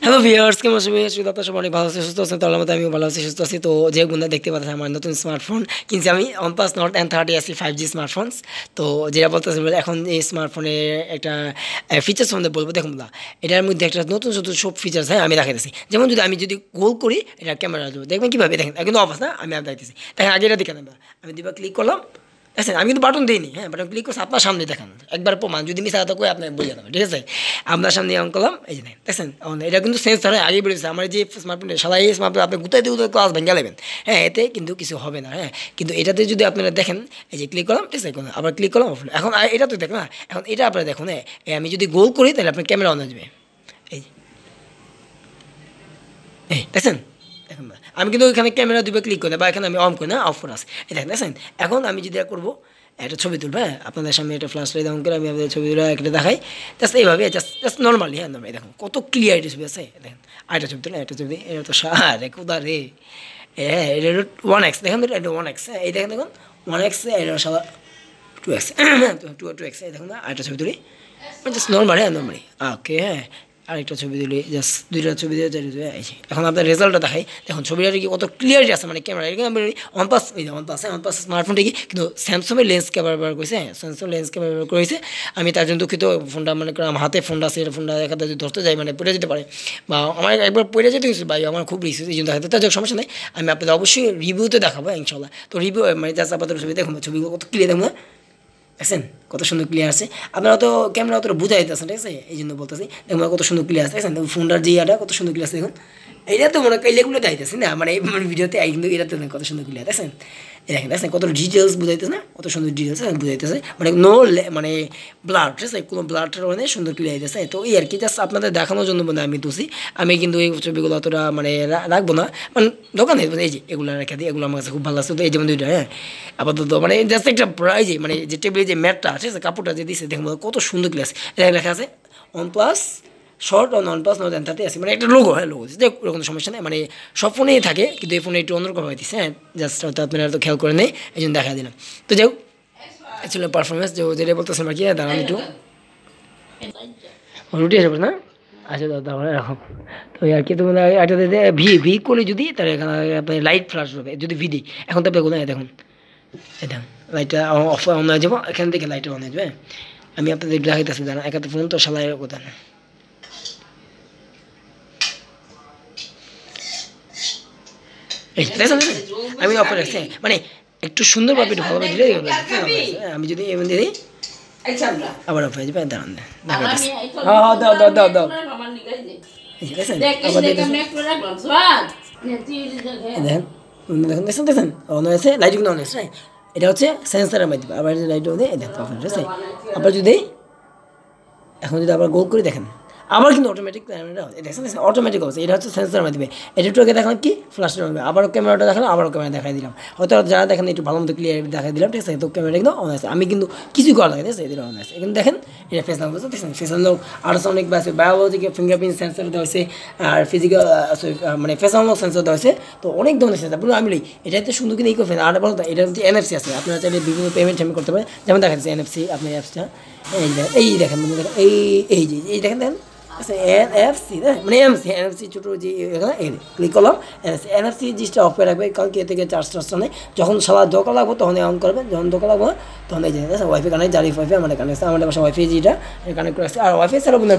Hello viewers, কেমন আছেন? আপনারা সবাই অনেক ভালো আছেন, সুস্থ আছেন। তাহলে আমিও ভালো আছি, সুস্থ আছি। তো যে বন্ধুরা দেখতে পাচ্ছেন আমার নতুন স্মার্টফোন কিনছি আমি, OnePlus Nord N30 SE 5G smartphones. তো যেটা বলতেছেন বলে এখন এই স্মার্টফোনের একটা ফিচার্স সম্বন্ধে বলবো। দেখুন না, এটার মধ্যে একটা নতুন নতুন সব ফিচার্স হয়, আমি দেখাইতেছি। যেমন যদি আমি যদি গোল করি, এটা ক্যামেরা আসবে, দেখবেন কীভাবে, দেখেন কিন্তু অফ আছে না, আমি আর দেখতেছি। দেখেন আগে এটা দেখে নেবেন, আমি দুবার ক্লিক করলাম। দেখছেন আমি কিন্তু বাটন দিইনি, হ্যাঁ বাটন ক্লিক করছি আপনার সামনে, দেখেন একবার প্রমাণ, যদি মিশা কথা কই আপনাকে বুঝে যাবে, ঠিক আছে? আপনার সামনে অন করলাম, এই যে দেখছেন এটা কিন্তু সেন্সার হয়, আগে বলেছে আমার যে স্মার্টফোন সারা এই স্মার্টফোন আপনি গুতাইতে গুতাই ক্লাস ভেঙে নেবেন, হ্যাঁ এতে কিন্তু কিছু হবে না, হ্যাঁ। কিন্তু এটাতে যদি আপনারা দেখেন, এই যে ক্লিক করলাম, ঠিক আছে, আবার ক্লিক করলাম, এখন এটা তো দেখুন না, এখন এটা আপনারা দেখুন, হ্যাঁ আমি যদি গোল করি তাহলে আপনার ক্যামেরা অন আসবে, এই এই দেখছেন, দেখুন না আমি কিন্তু এখানে ক্যামেরা দুবার ক্লিক করি না, বা এখানে আমি অন করি না, অফ করে আসি, এই দেখেন দেখছেন। এখন আমি যদি করবো একটা ছবি তুলবো, হ্যাঁ আপনাদের সামনে একটা ফ্ল্যাশ লাইট অন করে আমি আপনাদের ছবি তুলে একটা দেখাই, জাস্ট এইভাবে, জাস্ট নর্মালি, হ্যাঁ নর্মালি দেখুন কত ক্লিয়ারিটি ছবি আছে, দেখেন আরেকটা ছবি তুলে, একটা ছবি, এটা তো সারে কোদা রে, হ্যাঁ এটা 1x, দেখেন তো এটা 1x, এই দেখেন দেখুন 1x, এটা সাদা 2x, 2x, এই দেখুন না আরেকটা ছবি তুলি, জাস্ট নর্মাল, হ্যাঁ নর্মালি, ওকে, হ্যাঁ আরেকটা ছবি দিলে, জাস্ট দুইটা ছবি দিয়ে এখন আপনার রেজাল্টটা দেখাই, দেখুন ছবিটা কি কত ক্লিয়ারিটি আছে, মানে ক্যামেরা এখানে আমি OnePlus, এই যে OnePlus স্মার্টফোনটা কি কিন্তু স্যামসংয়ের লেন্স ক্যামেরা ব্যবহার করেছে, হ্যাঁ স্যামসং লেন্স ক্যামেরা ব্যবহার করেছে। আমি তার জন্য দুঃখিত, ফোনটা মানে আমার হাতে ফোনটা আছে, ফোনটা দেখাতে যদি ধরতে যাই মানে পড়ে যেতে পারে, বা আমার একবার পড়ে যেতে হয়েছে ভাই, আমার খুব রিস্ক, এই জন্য দেখাতে, তার সমস্যা নেই, আমি আপনাদের অবশ্যই রিভিউতে দেখাবো ইনশাল্লাহ। তো রিভিউ মানে জাস্ট আপাতত ছবি দেখুন, ছবিগুলো কত ক্লিয়ার দেখুন, দেখছেন কত সুন্দর ক্লিয়ার আছে, আপনারা তো ক্যামেরা অতটা বুঝা যেতেছেন, ঠিক আছে, এই জন্য বলতেছি, দেখুন কত সুন্দর ক্লিয়ার আছে, দেখছেন ফোনটার যে ইয়াটা কত সুন্দর ক্লিয়ার আছে, দেখুন এইটা তো মনে করি এগুলো দেখাইতেছি না, মানে এই ভিডিওতে কিন্তু এটাতে কত সুন্দর ক্লিয়ার, দেখছেন দেখেন দেখছেন কত ডিটেলস বুঝাইতেছে না, কত সুন্দর ডিটেলস বুঝাইতেছে, মানে নো মানে ব্লাড, ঠিক আছে, কোনো ব্লাডটার মানে সুন্দর ক্লিয়ার হইতেছে। তো এই আর কি, জাস্ট আপনাদের দেখানোর জন্য মানে আমি তুলছি, আমি কিন্তু এই ছবিগুলো অতটা মানে রাখবো না, মানে দোকানে এই যে এগুলো রেখে দিই, এগুলো আমার কাছে খুব ভালো লাগছে। তো এই যেমন দুইটা, হ্যাঁ আপাতত মানে জাস্ট একটা প্রাইজ, মানে যে টেবিলের যে ম্যাটটা ঠিক আছে, কাপড়টা যে দিচ্ছে দেখুন কত সুন্দর ক্লিয়ার আছে, এটা লেখা আছে OnePlus শর্ট ও OnePlus Nord N30 আছে, মানে একটা লোগো, হ্যাঁ লোগো, যে কোনো সমস্যা নেই, মানে সব ফোনেই থাকে, কিন্তু এই ফোনে একটু অন্যরকম হয়ে দিচ্ছে, হ্যাঁ জাস্ট হয়তো আপনারা তো খেয়াল করে নেই, এই জন্য দেখা দিলাম। তো যাই হোক, অ্যাকচুয়ালি পারফরমেন্স যেটা বলতেছেন বাকি, দাঁড়ান একটু, রুটি আসবে না, আচ্ছা দাদা এরকম। তো আর কি, তোমার একটা ভি করে যদি, তাহলে এখানে আপনার লাইট ফ্লাশ হবে যদি ভি দিই, এখন তো আপনার কোথায় দেখুন, এটা লাইটটা অফ অন হয়ে যাবো, এখান থেকে লাইটটা অন হয়ে যাবে, আমি আপনাদের দেখাইতেছি, জানা একাতে ফোন তো সালাই কথা না, এই দেখছেন আমি অফার রাখছি, মানে একটু সুন্দরভাবে একটু ভালোভাবে দিলে আমি যদি এমন দিয়ে দিই আবার অফ হয়ে যাবে, দাঁড়ান দেখাইতেছি, হ্যাঁ দাও দাও দাও দাও, দেখছেন আবার দেখেন দেখেন দেখেন অন হয়েছে, লাইট কিন্তু অন হয়েছে, এটা হচ্ছে সেন্সারের মাধ্যমে, আবার যদি লাইট অন দেয় দেখতে পাবেন, ঠিক আছে। আবার যদি এখন যদি আবার গোল করে দেখেন, আবার কিন্তু অটোমেটিক ক্যামেরাটা দেখছেন, অটোমেটিক অবস্থা, এটা হচ্ছে সেন্সারের মাধ্যমে, এটা একটু আগে দেখালাম কি ফ্ল্যাশটা হবে, আবারও ক্যামেরাটা দেখালাম, আবারও ক্যামেরা দেখাই দিলাম, হয়তো যারা দেখেন একটু ভালো মতো ক্লিয়ার দেখাই দিলাম, ঠিক আছে। তো ক্যামেরা কিন্তু অন আছে, আমি কিন্তু কিছুই করা লাগে, ঠিক আছে, এদের অন আছে, এখানে দেখেন এটা ফেস নাম বলছে, দেখছেন ফেস আনলক আল্ট্রাসনিক বা বায়োলজিক্যাল ফিঙ্গারপ্রিন্ট সেন্সর দেওয়া হয়েছে, আর ফিজিক্যাল মানে ফেস আনলক সেন্সর দেওয়া হয়েছে, তো অনেক ধরনের সেন্সর পুরো আমি এটাতে সুন্দর কিন্তু ইকো ফেস, আর বলতো এটা হচ্ছে NFC আছে, আপনারা চাইলে বিভিন্ন পেমেন্ট করতে পারেন, যেমন দেখেন NFC আপনি অ্যাপসটা এই দেখেন এই যে এই দেখেন দেখেন আচ্ছা NFC, মানে NFC ছোটো যে এখানে ক্লিক করলাম, NFC জিনিসটা অফ করে রাখবে, কারণ কি এ থেকে চার্জ টার্জটা নেই, যখন সারা দোকান লাগবো তখন অন করবেন, যখন দোকান লাগবো তখন এই যে ওয়াইফাই কানেক্ট, জারিফ ওয়াইফাই আমাদের কানেক্ট, আমাদের বাসা ওয়াইফাই যেটা কানেক্ট করে আসছে, আর ওয়াইফাই ছাড়া বন্ধু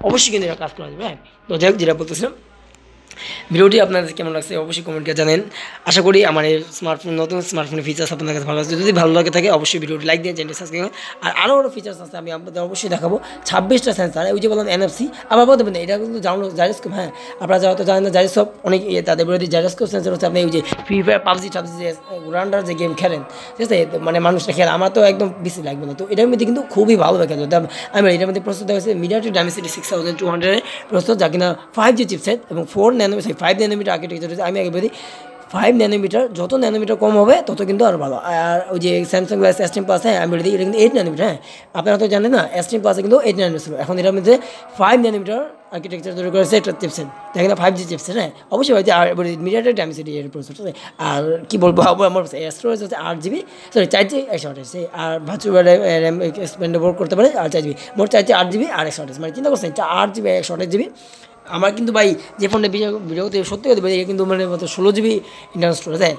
অবশ্যই কিন্তু এটা কাজ করা যাবে, হ্যাঁ। তো যাই হোক, যেটা বলতেছিলাম, ভিডিওটি আপনাদের কেমন লাগছে অবশ্যই কমেন্টে জানেন। আশা করি আমার এই স্মার্টফোন নতুন স্মার্টফোনের ফিচার্স আপনাদের কাছে ভালো লাগছে, যদি ভালো লাগে থাকে অবশ্যই ভিডিওটি লাইক দিয়ে চ্যানেলটি সাবস্ক্রাইব করুন। আর আরও ফিচার্স আছে, আমি আপনাদের অবশ্যই দেখাবো, 26টা সেন্সার, ওই যে বললাম NFC, আবার বলতে পারেন এটা কিন্তু জানো জাইরোস্কোপ, হ্যাঁ আপনারা যারা তো জানেন না জাইরোস্কোপ অনেক তাদের বিরোধী জাইরোস্কোপ সেন্সার হচ্ছে, আপনি ওই যে ফ্রি ফায়ার পাবজি যে রান্ডার যে গেম খেলেন, ঠিক আছে, মানে মানুষটা খেলে আমার তো একদম বেশি লাগবে না, তো এটার মধ্যে কিন্তু খুবই ভালো দেখা যায়। আমি এটার মধ্যে প্রস্তুত হয়েছে মিডিয়াটেক ডাইমেনসিটি 6200 প্রস্তুত, যা কিনা 5G চিপসেট এবং 4 nm 5 nm আর্কিটেকচার হচ্ছে। আমি আগে বলি 5 ন্যানোমিটার, যত ন্যানোমিটার কম হবে তত কিন্তু আরও ভালো। আর ওই যে স্যামসাং গ্যালাক্সি S10 প্লাস, হ্যাঁ আমি বলে দিই, এটা কিন্তু 8 ন্যানোমিটার। হ্যাঁ আপনারা তো জানেন না, S10 প্লাসে কিন্তু 8 ন্যানোমিটার ছিল, এখন এটার মধ্যে 5 ন্যানোমিটার আর্কিটেকচার তৈরি করেছে একটা চিপসেট, দেখেন না 5G চিপসেট। হ্যাঁ অবশ্যই ভাই, আর মিডিয়াটেক ডাইমেনসিটি এর প্রসেসর। আর কি বলবো, আমার স্টোরেজ হচ্ছে 8 GB, সরি 4G 128, আর ভার্চুয়াল র্যাম এক্সপেন্ডেবল করতে পারে, আর 4 GB, মোট 4G 8 GB আর 128, মানে চিন্তা করছেন 8 GB 128 GB। আমার কিন্তু ভাই যে ফোনটা ভিডিওতে সত্যি কথা বলি, কিন্তু মানে মতো 16 GB ইন্টারনাল স্টোরেজ। হ্যাঁ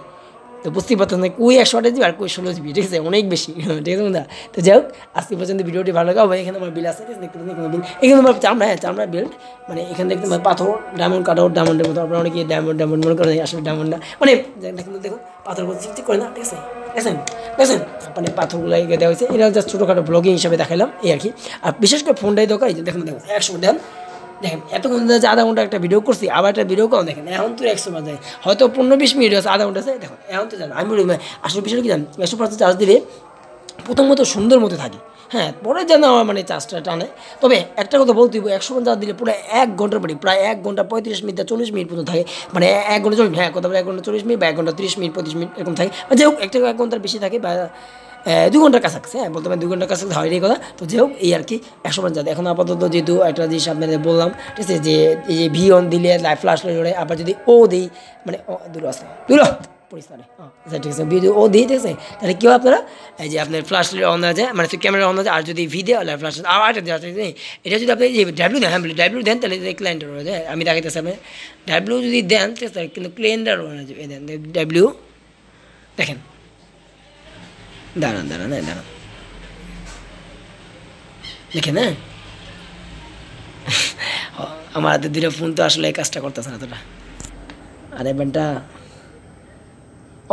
তো বুঝতেই পারতেন না, কুই 128 GB আর কুই 16 GB, ঠিক আছে, অনেক বেশি, ঠিক আছে না। তো যাই হোক, আজকে পর্যন্ত ভিডিওটি ভালো লাগা ভাই। এখানে আমার বিল আছে, দেখতে পাচ্ছেন এখানে বিল, এখানে আমার চামড়া, হ্যাঁ চামড়া বিল্ড, মানে এখানে দেখতে পাথর ডায়মন্ড কাট আউট, ডায়মন্ডের মতো, আপনারা অনেকে ডায়মন্ড মনে করেন, আসলে ডায়মন্ড না, মানে দেখুন পাথর চিকচিক করে না, ঠিক আছে, দেখছেন দেখছেন, মানে পাথরগুলো দেওয়া হয়েছে, এটা জাস্ট ছোটোখাটো ব্লগিং হিসাবে দেখালাম এই আর কি। আর বিশেষ করে ফোনটাই দরকার, এই যে দেখুন 100 দেন, দেখেন এতক্ষণ যে আধা ঘন্টা একটা ভিডিও করছি, আবার একটা ভিডিও কম, দেখেন এখন তো 100 বাজে, হয়তো 15-20 মিনিট আছে, আধা ঘন্টা আছে, দেখুন এখন তো জানেন আমি বলি আসলে বিষয়টা কি জানেন, 100% চার্জ দিলে প্রথমত সুন্দর মতো থাকে, হ্যাঁ পরে যেন আমার মানে চার্জটা টানে। তবে একটা কথা বলতে হবে, 100 চার্জ দিলে পুরো 1 ঘন্টার পরে প্রায় 1 ঘন্টা 35 মিনিট 40 মিনিট পর্যন্ত থাকে, মানে 1 ঘন্টা 40 মিনিট, হ্যাঁ কথা বলে 1 ঘন্টা 40 মিনিট বা 1 ঘন্টা 30 মিনিট 35 মিনিট এরকম থাকে, বা যাই হোক একটা 1 ঘন্টার বেশি থাকে, বা 2 ঘন্টার কাছাকাছি, হ্যাঁ বলতে পারেন 2 ঘন্টার কাছাকাছি হয় এই কথা। তো যাই হোক এই আর কি 100% চার্জ। এখন আপাতত যেহেতু একটা জিনিস আপনাদের বললাম, ঠিক আছে, যে এই যে ভি অন দিলে লাইভ ফ্লাশ লাইট, আবার যদি ও দিই, মানে দূরে আসে দূরে পরিষ্কার, আচ্ছা ঠিক আছে, ভিডিও ও দিয়ে, ঠিক আছে, তাহলে কী হয় আপনারা, এই যে আপনার ফ্লাশ লাইট অন হয়ে যায়, মানে ক্যামেরা অন হয়ে যায়, আর যদি ভি দেয় লাইভ ফ্লাশ, আর এটা যদি আপনি যে ডাব্লিউ দেন, হ্যাঁ ডাব্লিউ দেন, তাহলে ক্লায়েন্টার হয়ে যায়, আমি দেখাইতেছি আপনি ডাব্লিউ যদি দেন, ঠিক আছে, কিন্তু ক্লায়েন্টার হয়ে যাবে, দেন ডাব্লিউ, দেখেন দাঁড়ান দেখেন, হ্যাঁ আমার হাতে 2টা ফোন, তো আসলে এই কাজটা করতেছে না এতটা, আর এবারটা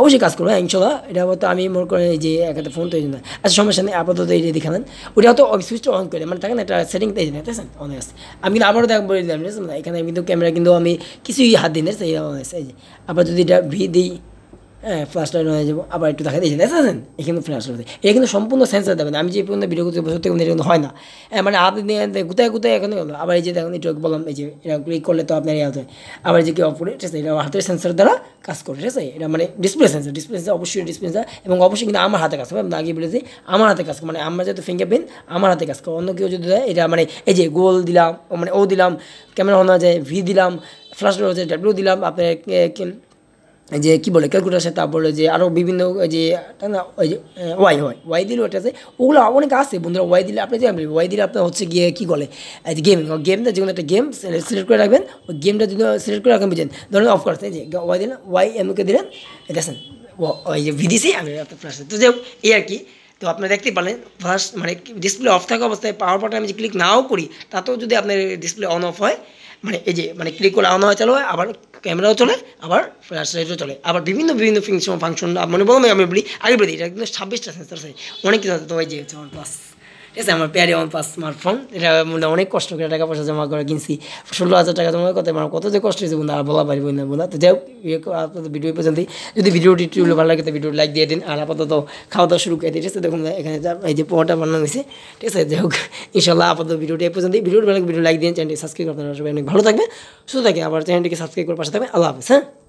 অবশ্যই কাজ করবো, হ্যাঁ ইনশাল্লাহ। এটা হয়তো আমি মনে করি যে এক হাতে ফোন তো এই জন্য, আচ্ছা সমস্যা নেই, আপাতত এই দেখালেন, ওটা হয়তো সুইচটা অন করে, মানে থাকেন একটা সেটিং তাই না, ঠিক আছে অন হয়ে আসছে। আমি কিন্তু আবারও দেখ বলে দিলাম, ঠিক আছে, এখানে কিন্তু ক্যামেরা কিন্তু আমি কিছুই হাত দিই না, সেই অন হয়েছে, এই যে আবার যদি এটা ভি দিই, হ্যাঁ ফ্ল্যাশ লাইট হয়ে যাবো, আবার একটু দেখা দিয়েছি, দেখেন এখানে ফ্ল্যাশ লাইট, এটা কিন্তু সম্পূর্ণ সেন্সার দেবেন, আমি যে পর্যন্ত ভিডিও করতে সত্যি কিন্তু এটা কিন্তু হয় না, মানে হাত দিয়ে গুতায় এখানে হলো, আবার এই যে দেখুন একটু বললাম, এই যে এটা ক্লিক করলে তো আপনার ইয়ে হতে, আবার যে কি অফ করে, ঠিক আছে, এটা হাতের সেন্সার দ্বারা কাজ করে, ঠিক আছে, এটা মানে ডিসপ্লে সেন্সার অবশ্যই ডিসপ্লে সেন্সার, এবং অবশ্যই কিন্তু আমার হাতে কাজ করবে, আমি আগে বলেছি আমার হাতে কাজ করে, মানে আমার যেহেতু ফিঙ্গারপ্রিন্ট আমার হাতে কাজ করে, অন্য কেউ যদি দেয় এটা মানে এই যে গোল দিলাম, মানে ও দিলাম, ক্যামেরা অন হয়ে যায়, ভি দিলাম, ফ্ল্যাশ লাইট হচ্ছে, ডাব্লিউ দিলাম, আপনার যে কী বলে ক্যালকুলেটার, তারপরে যে আরও বিভিন্ন যে না ওই যে ওয়াই দিলে ওটা আছে, ওগুলো অনেক আছে বন্ধুরা। ওয়াই দিলে আপনি যে ওয়াই দিলে আপনার হচ্ছে গিয়ে কী বলে গেমটা, যে কোনো একটা গেম সিলেক্ট করে রাখবেন, ওই গেমটা যদি সিলেক্ট করে রাখবেন, বুঝছেন, ধরুন অফ করতে, যে ওয়াই দিলেন, ওয়াই এমকে দিলেন, দেখেন ওই যে ভিডিসি আমি আপনার ফ্লাশ, তো যাই হোক এই আর কি। তো আপনারা দেখতে পারলেন ফার্স্ট মানে ডিসপ্লে অফ থাকা অবস্থায় পাওয়ার বাটনে আমি যে ক্লিক নাও করি, তাতেও যদি আপনার ডিসপ্লে অন অফ হয়, মানে এই যে মানে ক্লিক করে অন হয় চালু হয়, আবার ক্যামেরাও চলে, আবার ফ্ল্যাশ লাইটও চলে, আবার বিভিন্ন ফাংশন মানে বললাম, আমি বলি আগে বলি, এটা কিন্তু 26টা সেন্সার আছে, অনেক কিছু আছে। তো ওই যে হচ্ছে OnePlus, ঠিক আছে, আমার প্যারি OnePlus স্মার্টফোন, এটা মানে অনেক কষ্ট করে টাকা পয়সা জমা করে কিনছি, 16,000 টাকা জমা করতে, আমার কত যে কষ্ট হয়েছে বন্ধু, আর বলা পারবো না বন্ধু। তো যাই হোক আপনাদের ভিডিও পর্যন্ত, যদি ভিডিওটি ভালো লাগে তো ভিডিওটি লাইক দিয়ে দিন, আর আপাতত খাওয়া দাওয়া শুরু করে দিই, ঠিক আছে, দেখুন এখানে এই যে পোহাটা বানানো হয়েছে, ঠিক আছে। যাই হোক ইনশাল্লাহ আপাতত ভিডিওটি এই পর্যন্ত, ভিডিওটি ভালো লাগে ভিডিও লাইক দিন, চ্যানেলটি সাবস্ক্রাইব, আপনারা সবাই অনেক ভালো থাকবে, সুস্থ থাকে, আবার চ্যানেলটিকে সাবস্ক্রাইব করে পাশে থাকবে। আল্লাহ হাফেজ, হ্যাঁ।